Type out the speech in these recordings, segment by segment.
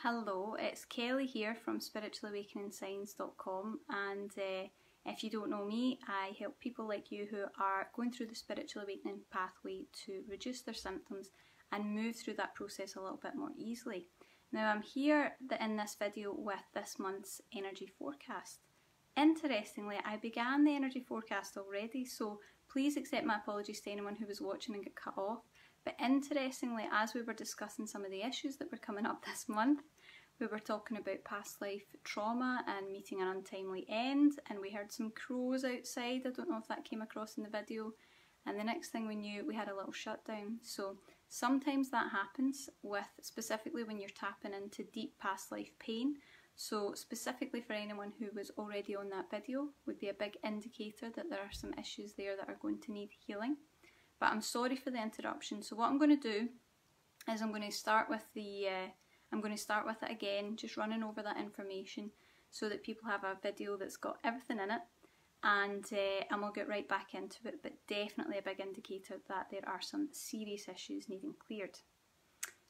Hello, it's Kelly here from spiritualawakeningsigns.com, and if you don't know me, I help people like you who are going through the spiritual awakening pathway to reduce their symptoms and move through that process a little bit more easily. Now I'm here in this video with this month's energy forecast. Interestingly, I began the energy forecast already, so please accept my apologies to anyone who was watching and got cut off. But interestingly, as we were discussing some of the issues that were coming up this month, we were talking about past life trauma and meeting an untimely end, and we heard some crows outside. I don't know if that came across in the video. And the next thing we knew, we had a little shutdown. So sometimes that happens specifically when you're tapping into deep past life pain. So specifically for anyone who was already on that video, would be a big indicator that there are some issues there that are going to need healing. But I'm sorry for the interruption. So what I'm going to do is I'm going to start with it again, just running over that information so that people have a video that's got everything in it, and we'll get right back into it. But definitely a big indicator that there are some serious issues needing cleared.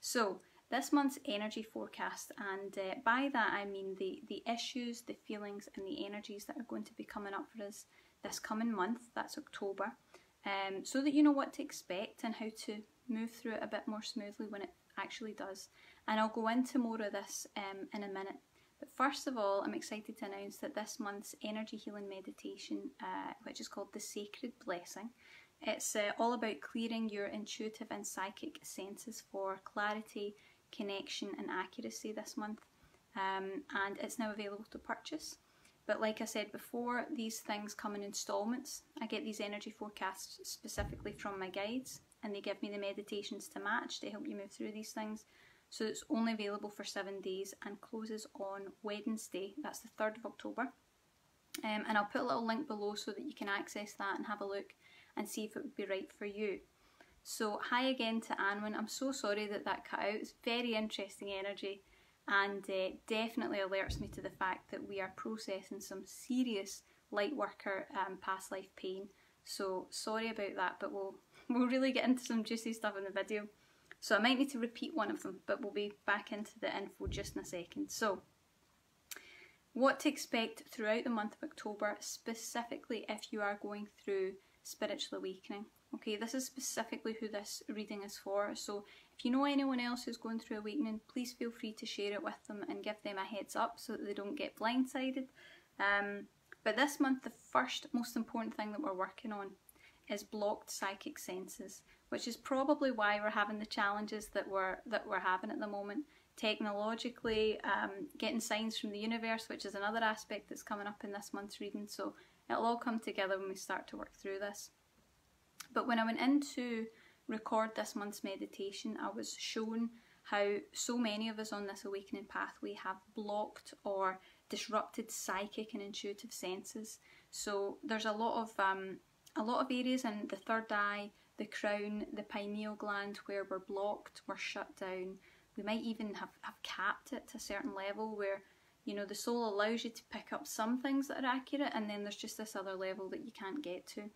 So this month's energy forecast, and by that I mean the issues, the feelings and the energies that are going to be coming up for us this coming month, that's October. So that you know what to expect and how to move through it a bit more smoothly when it actually does. And I'll go into more of this in a minute. But first of all, I'm excited to announce that this month's energy healing meditation, which is called the Sacred Blessing, it's all about clearing your intuitive and psychic senses for clarity, connection and accuracy this month. And it's now available to purchase. But like I said before, these things come in installments. I get these energy forecasts specifically from my guides, and they give me the meditations to match to help you move through these things. So it's only available for 7 days and closes on Wednesday, that's the 3rd of October. And I'll put a little link below so that you can access that and have a look and see if it would be right for you. So hi again to Anwin. I'm so sorry that cut out. It's very interesting energy. And definitely alerts me to the fact that we are processing some serious light worker past life pain. So sorry about that, but we'll really get into some juicy stuff in the video. So I might need to repeat one of them, but we'll be back into the info just in a second. So what to expect throughout the month of October, specifically if you are going through spiritual awakening. Okay, this is specifically who this reading is for. So if you know anyone else who's going through awakening, please feel free to share it with them and give them a heads up so that they don't get blindsided. But this month, the first most important thing that we're working on is blocked psychic senses, which is probably why we're having the challenges that we're having at the moment. Technologically, getting signs from the universe, which is another aspect that's coming up in this month's reading. So it'll all come together when we start to work through this. But when I went in to record this month's meditation, I was shown how so many of us on this awakening pathway have blocked or disrupted psychic and intuitive senses. So there's a lot of areas in the third eye, the crown, the pineal gland where we're blocked, we're shut down. We might even have capped it to a certain level where, you know, the soul allows you to pick up some things that are accurate, and then there's just this other level that you can't get to.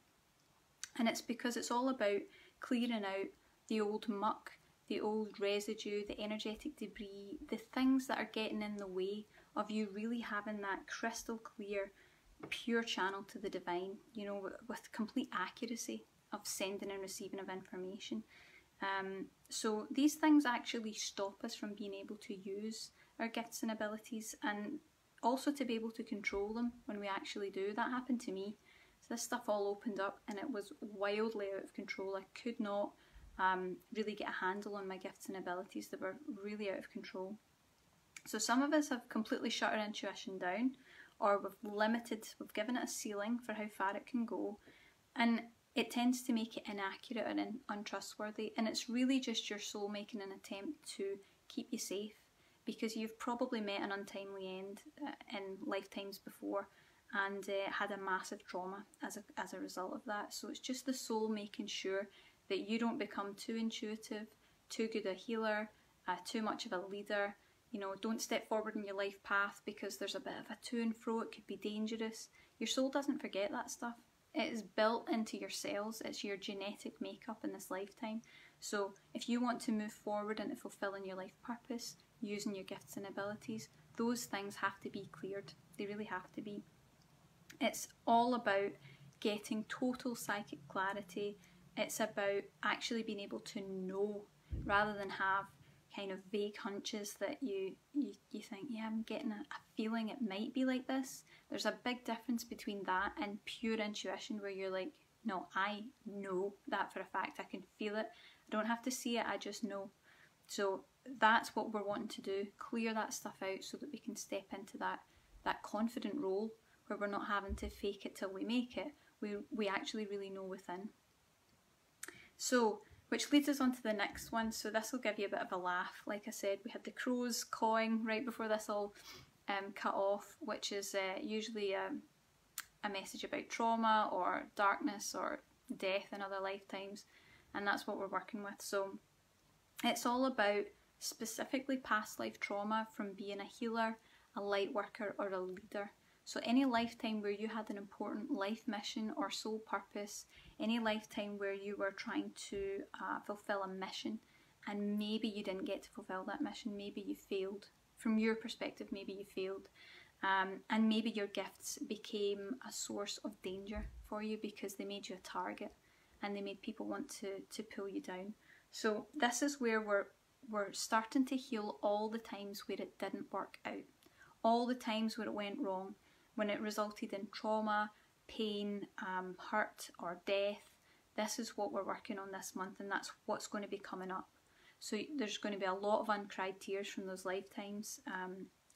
And it's because it's all about clearing out the old muck, the old residue, the energetic debris, the things that are getting in the way of you really having that crystal clear, pure channel to the divine, you know, with complete accuracy of sending and receiving of information. So these things actually stop us from being able to use our gifts and abilities, and also to be able to control them when we actually do. That happened to me. So this stuff all opened up and it was wildly out of control. I could not really get a handle on my gifts and abilities. That were really out of control. So some of us have completely shut our intuition down, or we've given it a ceiling for how far it can go, and it tends to make it inaccurate and untrustworthy. And it's really just your soul making an attempt to keep you safe, because you've probably met an untimely end in lifetimes before, and had a massive trauma as a result of that. So it's just the soul making sure that you don't become too intuitive, too good a healer, too much of a leader. You know, don't step forward in your life path because there's a bit of a to and fro, it could be dangerous. Your soul doesn't forget that stuff. It is built into your cells, it's your genetic makeup in this lifetime. So if you want to move forward into fulfilling your life purpose, using your gifts and abilities, those things have to be cleared. They really have to be. It's all about getting total psychic clarity. It's about actually being able to know rather than have kind of vague hunches that you think, yeah, I'm getting a feeling it might be like this. There's a big difference between that and pure intuition where you're like, no, I know that for a fact. I can feel it. I don't have to see it, I just know. So that's what we're wanting to do, clear that stuff out so that we can step into that confident role where we're not having to fake it till we make it. We actually really know within. So, which leads us on to the next one. So this will give you a bit of a laugh. Like I said, we had the crows cawing right before this all cut off, which is usually a message about trauma or darkness or death in other lifetimes, and that's what we're working with. So it's all about specifically past life trauma from being a healer, a light worker, or a leader. So any lifetime where you had an important life mission or soul purpose, any lifetime where you were trying to fulfill a mission and maybe you didn't get to fulfill that mission, maybe you failed. From your perspective, maybe you failed. And maybe your gifts became a source of danger for you because they made you a target and they made people want to pull you down. So this is where we're starting to heal all the times where it didn't work out. All the times where it went wrong, when it resulted in trauma, pain, hurt or death. This is what we're working on this month, and that's what's going to be coming up. So there's going to be a lot of uncried tears from those lifetimes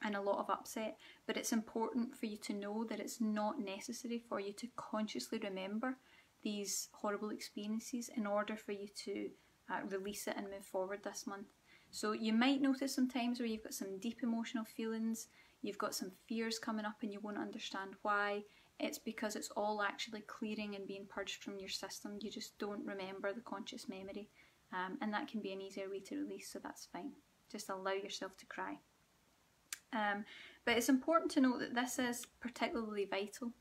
and a lot of upset, but it's important for you to know that it's not necessary for you to consciously remember these horrible experiences in order for you to release it and move forward this month. So you might notice some times where you've got some deep emotional feelings, you've got some fears coming up and you won't understand why. It's because it's all actually clearing and being purged from your system. You just don't remember the conscious memory, and that can be an easier way to release, so that's fine. Just allow yourself to cry. But it's important to note that this is particularly vital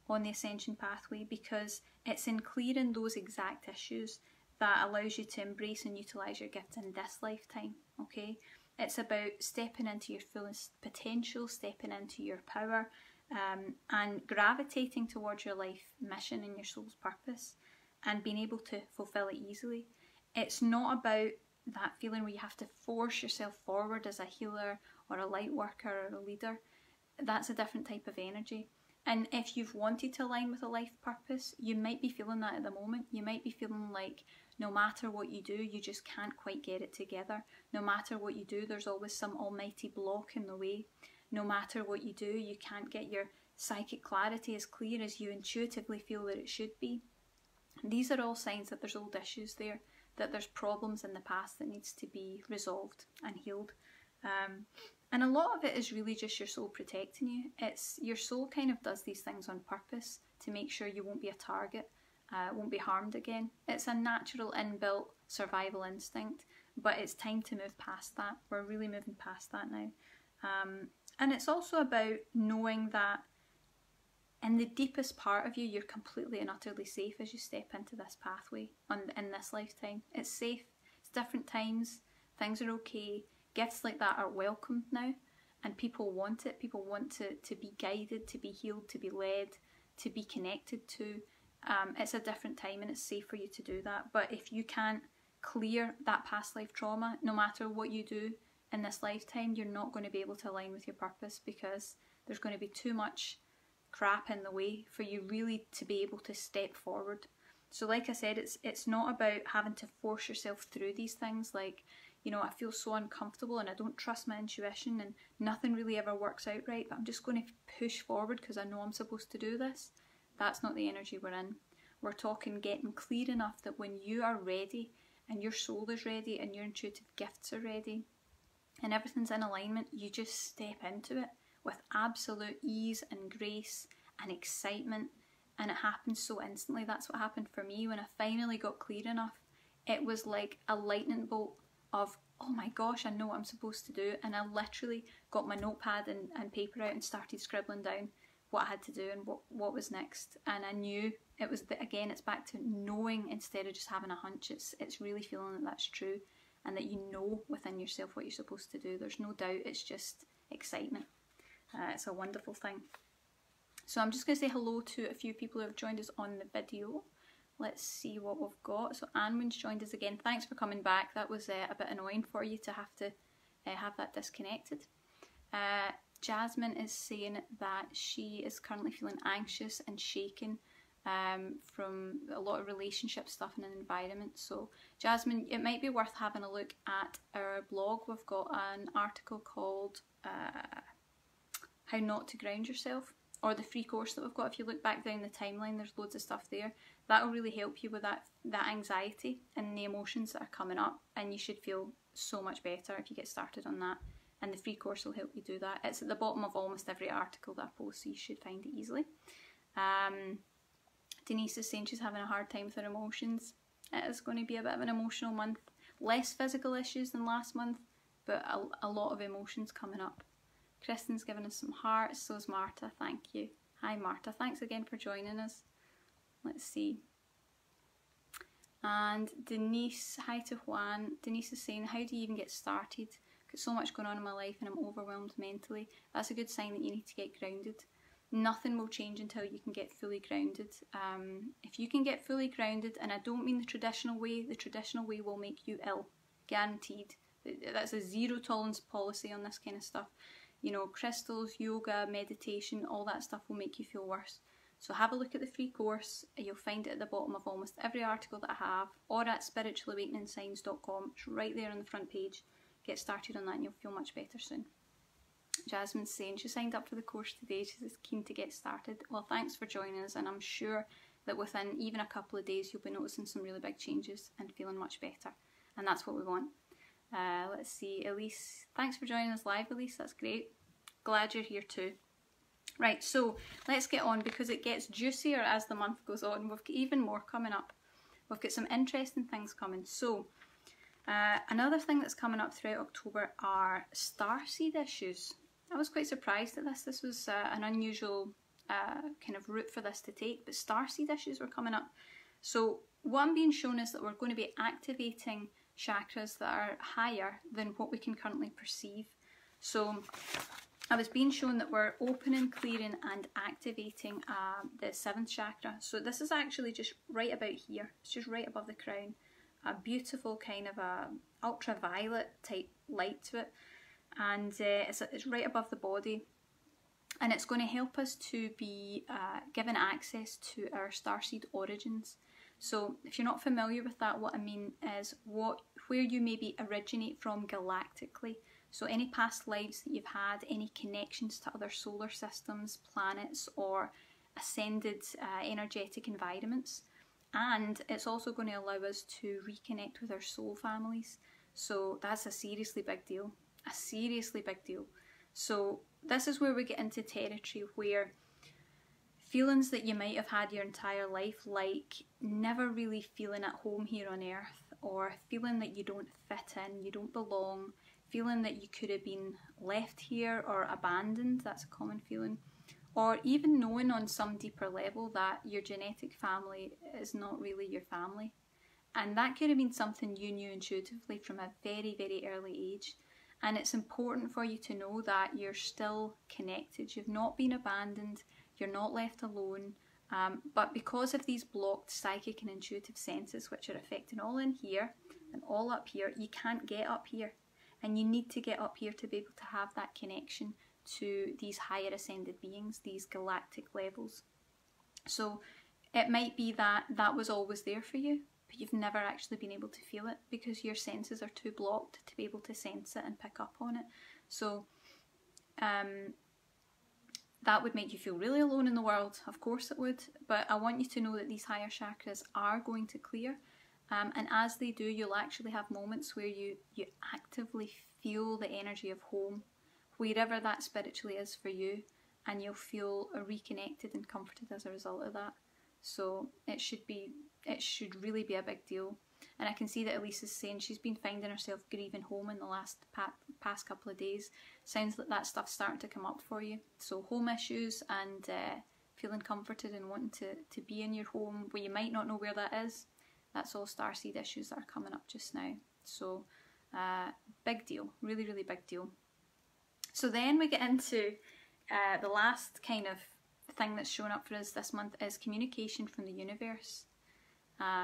on the Ascension pathway because it's in clearing those exact issues that allows you to embrace and utilise your gifts in this lifetime, okay? It's about stepping into your fullest potential, stepping into your power, and gravitating towards your life mission and your soul's purpose and being able to fulfill it easily. It's not about that feeling where you have to force yourself forward as a healer or a light worker or a leader. That's a different type of energy. And if you've wanted to align with a life purpose, you might be feeling that at the moment. You might be feeling like no matter what you do, you just can't quite get it together. No matter what you do, there's always some almighty block in the way. No matter what you do, you can't get your psychic clarity as clear as you intuitively feel that it should be. These are all signs that there's old issues there, that there's problems in the past that needs to be resolved and healed. And a lot of it is really just your soul protecting you. It's your soul kind of does these things on purpose to make sure you won't be a target, won't be harmed again. It's a natural inbuilt survival instinct, but it's time to move past that. We're really moving past that now. And it's also about knowing that in the deepest part of you, you're completely and utterly safe as you step into this pathway in this lifetime. It's safe. It's different times. Things are okay. Gifts like that are welcomed now, and people want it. People want to be guided, to be healed, to be led, to be connected to. It's a different time and it's safe for you to do that. But if you can't clear that past life trauma, no matter what you do in this lifetime, you're not going to be able to align with your purpose because there's going to be too much crap in the way for you really to be able to step forward. So like I said, it's not about having to force yourself through these things like, you know, I feel so uncomfortable and I don't trust my intuition and nothing really ever works out right, but I'm just going to push forward because I know I'm supposed to do this. That's not the energy we're in. We're talking getting clear enough that when you are ready and your soul is ready and your intuitive gifts are ready and everything's in alignment, you just step into it with absolute ease and grace and excitement, and it happens so instantly. That's what happened for me when I finally got clear enough. It was like a lightning bolt of, oh my gosh, I know what I'm supposed to do, and I literally got my notepad and paper out and started scribbling down what I had to do and what was next. And I knew it was, again, it's back to knowing instead of just having a hunch. It's really feeling that that's true, and that you know within yourself what you're supposed to do. There's no doubt, it's just excitement. It's a wonderful thing. So I'm just going to say hello to a few people who have joined us on the video. Let's see what we've got. So Anwin's joined us again. Thanks for coming back. That was a bit annoying for you to have that disconnected. Jasmine is saying that she is currently feeling anxious and shaken from a lot of relationship stuff in an environment. So Jasmine, it might be worth having a look at our blog. We've got an article called How Not to Ground Yourself, or the free course that we've got. If you look back down the timeline, there's loads of stuff there. That'll really help you with that anxiety and the emotions that are coming up, and you should feel so much better if you get started on that. And the free course will help you do that. It's at the bottom of almost every article that I post, so you should find it easily. Denise is saying she's having a hard time with her emotions. It is going to be a bit of an emotional month. Less physical issues than last month, but a lot of emotions coming up. Kristen's given us some hearts, so is Marta, thank you. Hi Marta, thanks again for joining us. Let's see. And Denise, hi to Juan. Denise is saying, how do you even get started? Got so much going on in my life and I'm overwhelmed mentally. That's a good sign that you need to get grounded. Nothing will change until you can get fully grounded. If you can get fully grounded, and I don't mean the traditional way will make you ill, guaranteed. That's a zero tolerance policy on this kind of stuff. You know, crystals, yoga, meditation, all that stuff will make you feel worse. So have a look at the free course. You'll find it at the bottom of almost every article that I have, or at spiritualawakeningsigns.com. It's right there on the front page. Get started on that and you'll feel much better soon. Jasmine's saying she signed up for the course today. She's keen to get started. Well, thanks for joining us, and I'm sure that within even a couple of days you'll be noticing some really big changes and feeling much better. And that's what we want. Let's see, Elise, thanks for joining us live, Elise, that's great. Glad you're here too. Right, so let's get on, because it gets juicier as the month goes on. We've got even more coming up. We've got some interesting things coming. So another thing that's coming up throughout October are starseed issues. I was quite surprised at this. This was an unusual kind of route for this to take, but starseed issues were coming up. So what I'm being shown is that we're going to be activating chakras that are higher than what we can currently perceive. So I was being shown that we're opening, clearing and activating the 7th chakra. So this is actually just right about here. It's just right above the crown. A beautiful kind of a ultraviolet type light to it. And it's right above the body. And it's going to help us to be given access to our starseed origins. So if you're not familiar with that, what I mean is where you maybe originate from galactically. So any past lives that you've had, any connections to other solar systems, planets, or ascended energetic environments. And it's also going to allow us to reconnect with our soul families. So that's a seriously big deal. A seriously big deal. So this is where we get into territory where feelings that you might have had your entire life, like never really feeling at home here on earth, or feeling that you don't fit in, you don't belong, feeling that you could have been left here or abandoned, that's a common feeling, or even knowing on some deeper level that your genetic family is not really your family. And that could have been something you knew intuitively from a very, very early age. And it's important for you to know that you're still connected. You've not been abandoned. You're not left alone. But because of these blocked psychic and intuitive senses, which are affecting all in here and all up here, you can't get up here. And you need to get up here to be able to have that connection to these higher ascended beings, these galactic levels. So it might be that that was always there for you, but you've never actually been able to feel it because your senses are too blocked to be able to sense it and pick up on it. So that would make you feel really alone in the world. Of course it would, but I want you to know that these higher chakras are going to clear. And as they do, you'll actually have moments where you actively feel the energy of home, wherever that spiritually is for you, and you'll feel reconnected and comforted as a result of that. So it should really be a big deal. And I can see that Elise is saying she's been finding herself grieving home in the past couple of days. Sounds like that stuff's starting to come up for you. So home issues and feeling comforted and wanting to be in your home where you might not know where that is. That's all starseed issues that are coming up just now. So Big deal, really, really big deal. So then we get into the last kind of thing that's shown up for us this month is communication from the universe.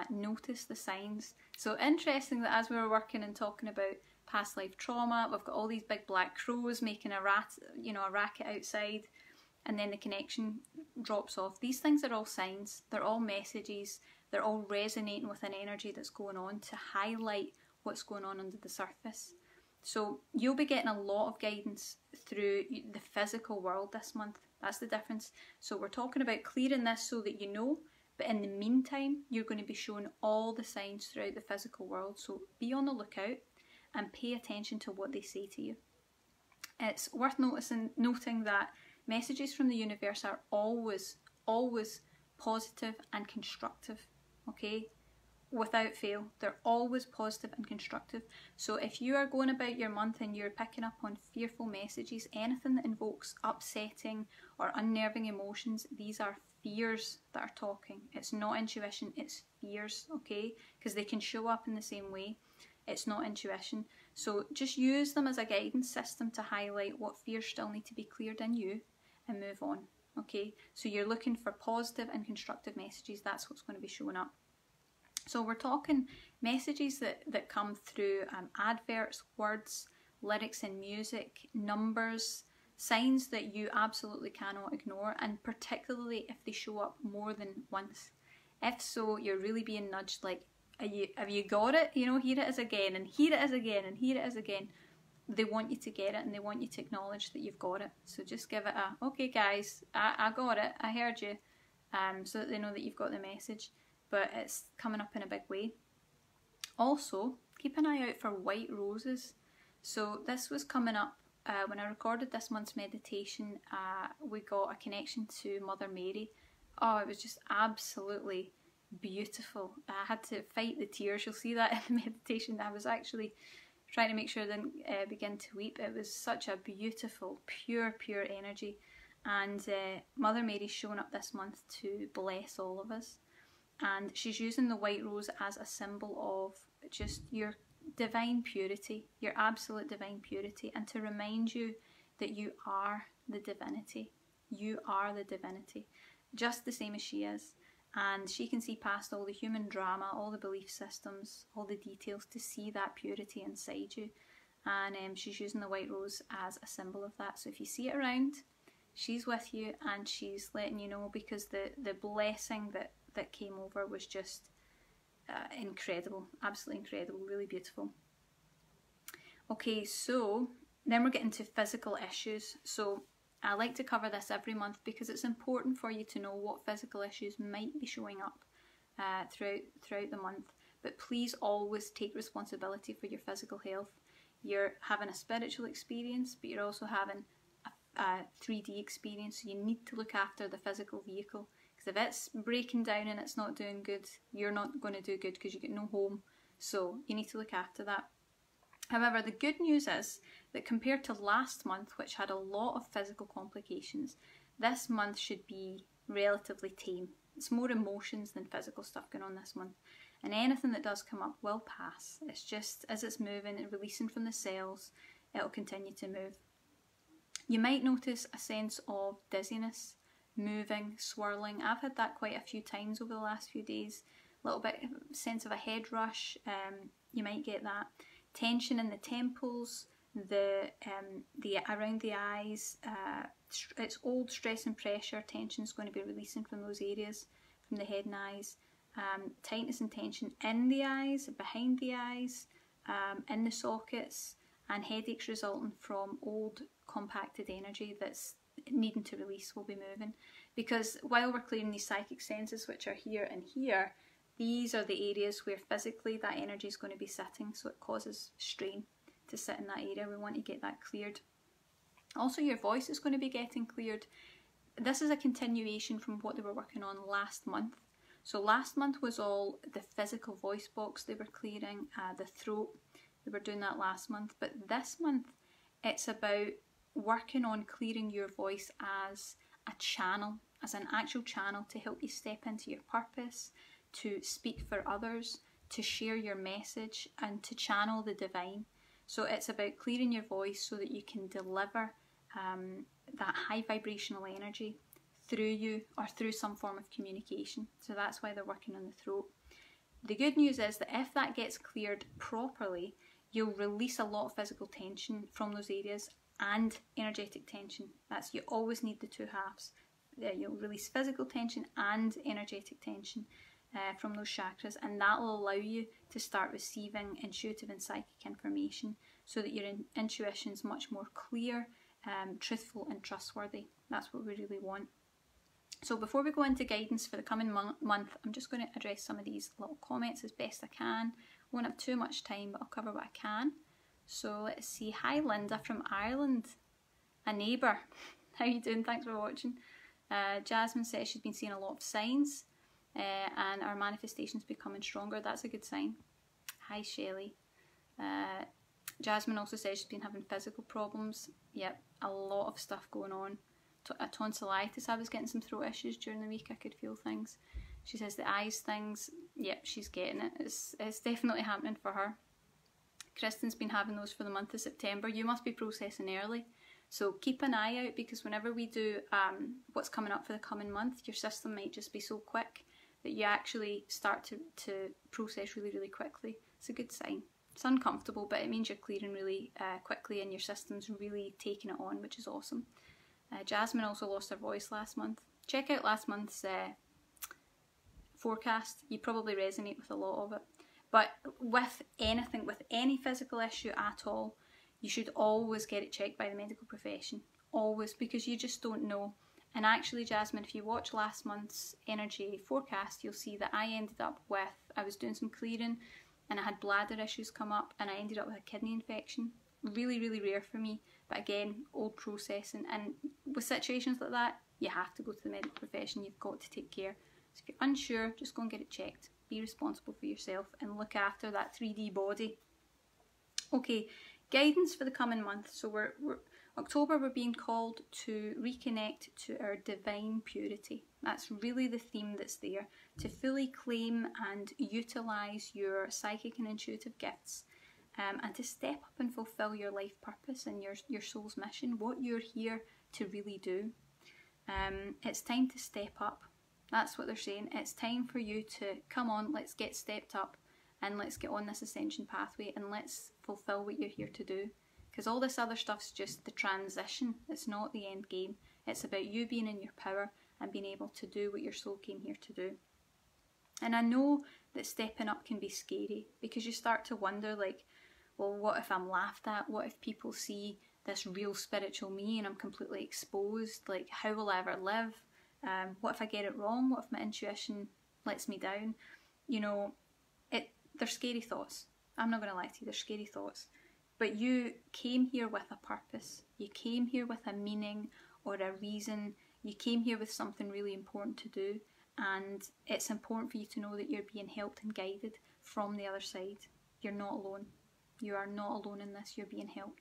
Notice the signs. So interesting that as we were working and talking about past life trauma, we've got all these big black crows making a racket outside, and then the connection drops off. These things are all signs, they're all messages, they're all resonating with an energy that's going on to highlight what's going on under the surface. So you'll be getting a lot of guidance through the physical world this month. That's the difference. So we're talking about clearing this so that you know, but in the meantime, you're going to be shown all the signs throughout the physical world. So be on the lookout and pay attention to what they say to you. It's worth noting that messages from the universe are always, always positive and constructive, okay? Without fail, they're always positive and constructive. So if you are going about your month and you're picking up on fearful messages, anything that invokes upsetting or unnerving emotions, these are fears that are talking. It's not intuition, it's fears, okay? Because they can show up in the same way. It's not intuition. So just use them as a guidance system to highlight what fears still need to be cleared in you and move on, okay? So you're looking for positive and constructive messages. That's what's going to be showing up. So we're talking messages that come through adverts, words, lyrics in music, numbers, signs that you absolutely cannot ignore, and particularly if they show up more than once. If so, you're really being nudged, like, have you got it? You know, here it is again, and here it is again, and here it is again. They want you to get it, and they want you to acknowledge that you've got it. So just give it a, okay guys, I got it, I heard you, so that they know that you've got the message. But it's coming up in a big way. Also, keep an eye out for white roses. So this was coming up when I recorded this month's meditation. We got a connection to Mother Mary. Oh, it was just absolutely beautiful. I had to fight the tears. You'll see that in the meditation. I was actually trying to make sure I didn't begin to weep. It was such a beautiful, pure energy. And Mother Mary's shown up this month to bless all of us. And she's using the white rose as a symbol of just your divine purity, your absolute divine purity, and to remind you that you are the divinity. You are the divinity, just the same as she is. And she can see past all the human drama, all the belief systems, all the details to see that purity inside you. And she's using the white rose as a symbol of that. So if you see it around, she's with you and she's letting you know, because the blessing that came over was just incredible, absolutely incredible, really beautiful. Okay, so then we're getting to physical issues. So I like to cover this every month because it's important for you to know what physical issues might be showing up throughout the month. But please always take responsibility for your physical health. You're having a spiritual experience, but you're also having a 3D experience, so you need to look after the physical vehicle. If it's breaking down and it's not doing good, you're not going to do good because you get no home. So you need to look after that. However, the good news is that compared to last month, which had a lot of physical complications, this month should be relatively tame. It's more emotions than physical stuff going on this month. And anything that does come up will pass. It's just as it's moving and releasing from the cells, it'll continue to move. You might notice a sense of dizziness, moving, swirling. I've had that quite a few times over the last few days. A little bit sense of a head rush. You might get that. Tension in the temples, the around the eyes. It's old stress and pressure. Tension is going to be releasing from those areas, from the head and eyes. Tightness and tension in the eyes, behind the eyes, in the sockets, and headaches resulting from old compacted energy that's needing to release will be moving. Because while we're clearing these psychic senses, which are here and here, these are the areas where physically that energy is going to be sitting, so it causes strain to sit in that area. We want to get that cleared. Also, your voice is going to be getting cleared. This is a continuation from what they were working on last month. So last month was all the physical voice box they were clearing, the throat. They were doing that last month. But this month, it's about working on clearing your voice as a channel, as an actual channel to help you step into your purpose, to speak for others, to share your message, and to channel the divine. So it's about clearing your voice so that you can deliver that high vibrational energy through you or through some form of communication. So that's why they're working on the throat. The good news is that if that gets cleared properly, you'll release a lot of physical tension from those areas and energetic tension. You always need the two halves. You'll release physical tension and energetic tension from those chakras, and that will allow you to start receiving intuitive and psychic information so that your intuition's much more clear, truthful and trustworthy. That's what we really want. So before we go into guidance for the coming month, I'm just going to address some of these little comments as best I can. I won't have too much time, but I'll cover what I can. So let's see. Hi Linda from Ireland, a neighbour. How you doing? Thanks for watching. Jasmine says she's been seeing a lot of signs and our manifestation's becoming stronger. That's a good sign. Hi Shelley. Jasmine also says she's been having physical problems. Yep, a lot of stuff going on. A tonsillitis. I was getting some throat issues during the week. I could feel things. She says the eyes things. Yep, she's getting it. It's definitely happening for her. Kristen's been having those for the month of September. You must be processing early. So keep an eye out, because whenever we do what's coming up for the coming month, your system might just be so quick that you actually start to process really, really quickly. It's a good sign. It's uncomfortable, but it means you're clearing really quickly and your system's really taking it on, which is awesome. Jasmine also lost her voice last month. Check out last month's forecast. You probably resonate with a lot of it. But with anything, with any physical issue at all, you should always get it checked by the medical profession. Always, because you just don't know. And actually, Jasmine, if you watch last month's energy forecast, you'll see that I ended up with, I was doing some clearing and I had bladder issues come up and I ended up with a kidney infection. Really, really rare for me. But again, old processing. And with situations like that, you have to go to the medical profession. You've got to take care. So if you're unsure, just go and get it checked. Be responsible for yourself and look after that 3D body. Okay, guidance for the coming month. So October, we're being called to reconnect to our divine purity. That's really the theme that's there. To fully claim and utilise your psychic and intuitive gifts. And to step up and fulfill your life purpose and your soul's mission, what you're here to really do. It's time to step up. That's what they're saying. It's time for you to come on, let's get stepped up and let's get on this ascension pathway and let's fulfill what you're here to do. Because all this other stuff's just the transition. It's not the end game. It's about you being in your power and being able to do what your soul came here to do. And I know that stepping up can be scary, because you start to wonder, like, well, what if I'm laughed at? What if people see this real spiritual me and I'm completely exposed? Like, how will I ever live? What if I get it wrong? What if my intuition lets me down? You know, they're scary thoughts. I'm not going to lie to you, they're scary thoughts. But you came here with a purpose. You came here with a meaning or a reason. You came here with something really important to do. And it's important for you to know that you're being helped and guided from the other side. You're not alone. You are not alone in this. You're being helped.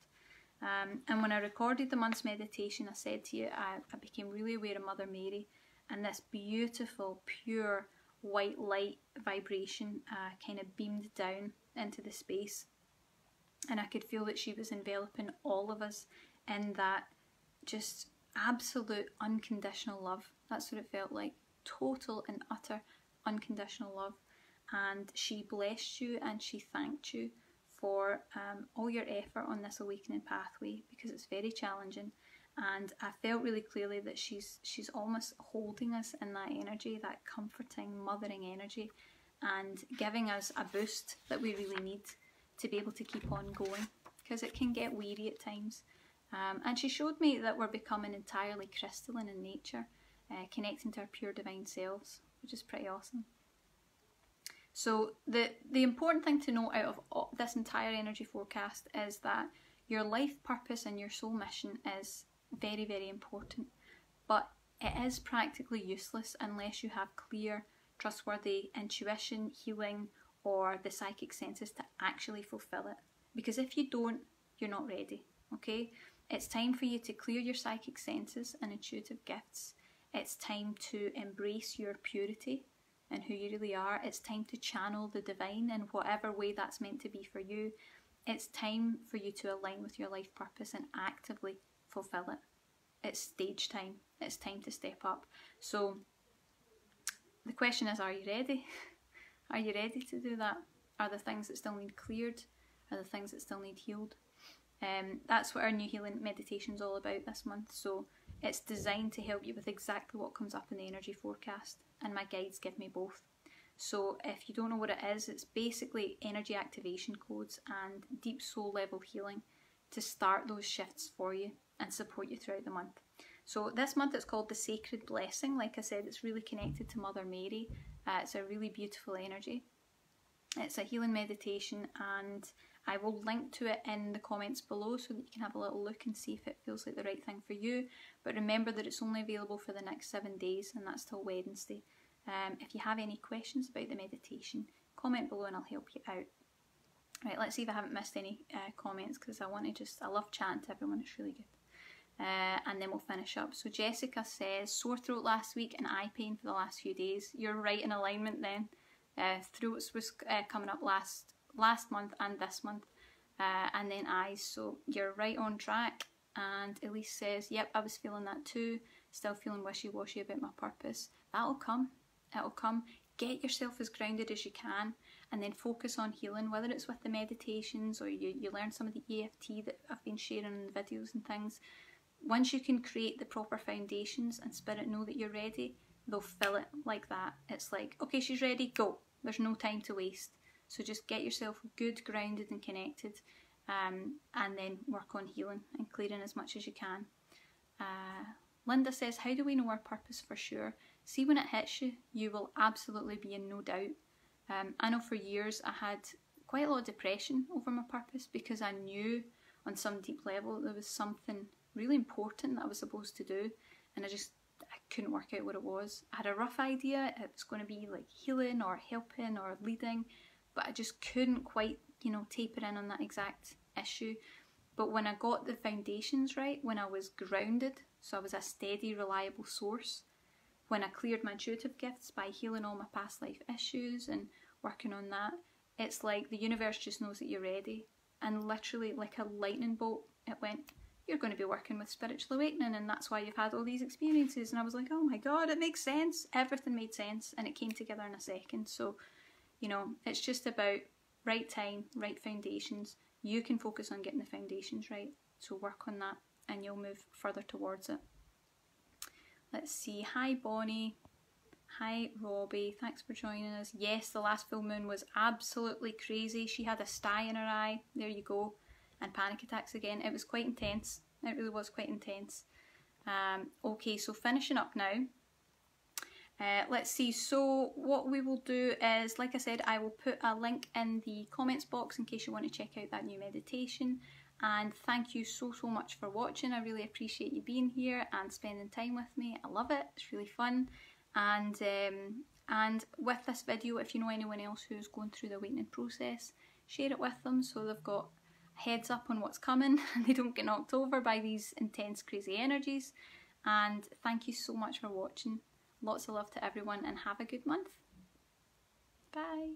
And when I recorded the month's meditation, I said to you, I became really aware of Mother Mary and this beautiful, pure, white light vibration kind of beamed down into the space. And I could feel that she was enveloping all of us in that just absolute unconditional love. That's what it felt like. Total and utter unconditional love. And she blessed you and she thanked you for all your effort on this awakening pathway, because it's very challenging. And I felt really clearly that she's almost holding us in that energy, that comforting, mothering energy, and giving us a boost that we really need to be able to keep on going, because it can get weary at times. And she showed me that we're becoming entirely crystalline in nature, connecting to our pure divine selves, which is pretty awesome. So the important thing to note out of this entire energy forecast is that your life purpose and your soul mission is very, very important, but it is practically useless unless you have clear, trustworthy intuition, healing, or the psychic senses to actually fulfill it. Because if you don't, you're not ready, okay? It's time for you to clear your psychic senses and intuitive gifts. It's time to embrace your purity and who you really are. It's time to channel the divine in whatever way that's meant to be for you. it's time for you to align with your life purpose and actively fulfill it. It's stage time. It's time to step up. So the question is, are you ready? Are you ready to do that? Are the things that still need cleared? Are the things that still need healed? That's what our new healing meditation is all about this month. So it's designed to help you with exactly what comes up in the energy forecast, and my guides give me both. So if you don't know what it is, it's basically energy activation codes and deep soul level healing to start those shifts for you and support you throughout the month. So this month it's called the Sacred Blessing. Like I said, it's really connected to Mother Mary. It's a really beautiful energy. It's a healing meditation, and I will link to it in the comments below so that you can have a little look and see if it feels like the right thing for you. But remember that it's only available for the next 7 days, and that's till Wednesday. If you have any questions about the meditation, comment below and I'll help you out. Right, let's see if I haven't missed any comments, because I love chatting to everyone, it's really good. And then we'll finish up. So Jessica says, sore throat last week and eye pain for the last few days. You're right in alignment then. Throats was coming up last month and this month, and then eyes, so you're right on track. And Elise says, yep, I was feeling that too, still feeling wishy-washy about my purpose. That'll come, it'll come. Get yourself as grounded as you can, and then focus on healing, whether it's with the meditations or you learn some of the EFT that I've been sharing in the videos and things. Once you can create the proper foundations and spirit know that you're ready, they'll fill it like that. It's like, okay, she's ready, go. There's no time to waste. So just get yourself good, grounded and connected, and then work on healing and clearing as much as you can. Linda says, how do we know our purpose for sure? See, when it hits you, you will absolutely be in no doubt. I know for years I had quite a lot of depression over my purpose, because I knew on some deep level there was something really important that I was supposed to do, and I couldn't work out what it was. I had a rough idea it was going to be like healing or helping or leading, but I just couldn't quite, taper in on that exact issue. But when I got the foundations right, when I was grounded, so I was a steady, reliable source, when I cleared my intuitive gifts by healing all my past life issues and working on that, it's like the universe just knows that you're ready. And literally like a lightning bolt, it went, you're going to be working with spiritual awakening, and that's why you've had all these experiences. And I was like, oh my god, it makes sense. Everything made sense, and it came together in a second. So, it's just about right time, right foundations. You can focus on getting the foundations right, so work on that and you'll move further towards it. Let's see. Hi Bonnie. Hi Robbie. Thanks for joining us. Yes, the last full moon was absolutely crazy. She had a sty in her eye. There you go. And panic attacks again. It was quite intense. It really was quite intense. Okay, so finishing up now. Let's see, so what we will do is, like I said, I will put a link in the comments box in case you want to check out that new meditation. And thank you so much for watching. I really appreciate you being here and spending time with me. I love it, it's really fun. And with this video, if you know anyone else who's going through the awakening process, share it with them so they've got a heads up on what's coming and they don't get knocked over by these intense, crazy energies. And thank you so much for watching. Lots of love to everyone and have a good month. Bye.